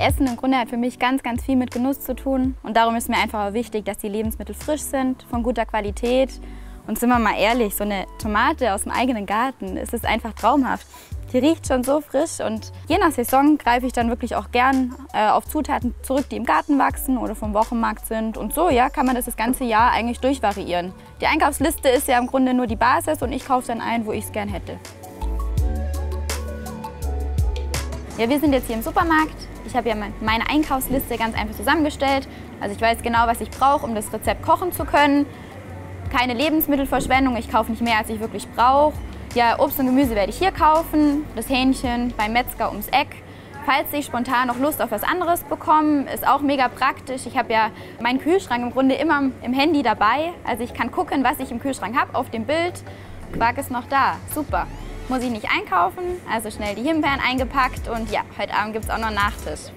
Essen im Grunde hat für mich ganz, ganz viel mit Genuss zu tun. Und darum ist mir einfach wichtig, dass die Lebensmittel frisch sind, von guter Qualität. Und sind wir mal ehrlich, so eine Tomate aus dem eigenen Garten, es ist einfach traumhaft. Die riecht schon so frisch und je nach Saison greife ich dann wirklich auch gern auf Zutaten zurück, die im Garten wachsen oder vom Wochenmarkt sind. Und so ja, kann man das ganze Jahr eigentlich durchvariieren. Die Einkaufsliste ist ja im Grunde nur die Basis und ich kaufe dann ein, wo ich es gern hätte. Ja, wir sind jetzt hier im Supermarkt. Ich habe ja meine Einkaufsliste ganz einfach zusammengestellt. Also ich weiß genau, was ich brauche, um das Rezept kochen zu können. Keine Lebensmittelverschwendung, ich kaufe nicht mehr, als ich wirklich brauche. Ja, Obst und Gemüse werde ich hier kaufen, das Hähnchen beim Metzger ums Eck. Falls ich spontan noch Lust auf was anderes bekomme, ist auch mega praktisch. Ich habe ja meinen Kühlschrank im Grunde immer im Handy dabei. Also ich kann gucken, was ich im Kühlschrank habe auf dem Bild. Quark ist noch da, super. Muss ich nicht einkaufen, also schnell die Himbeeren eingepackt und ja, heute Abend gibt es auch noch Nachtisch.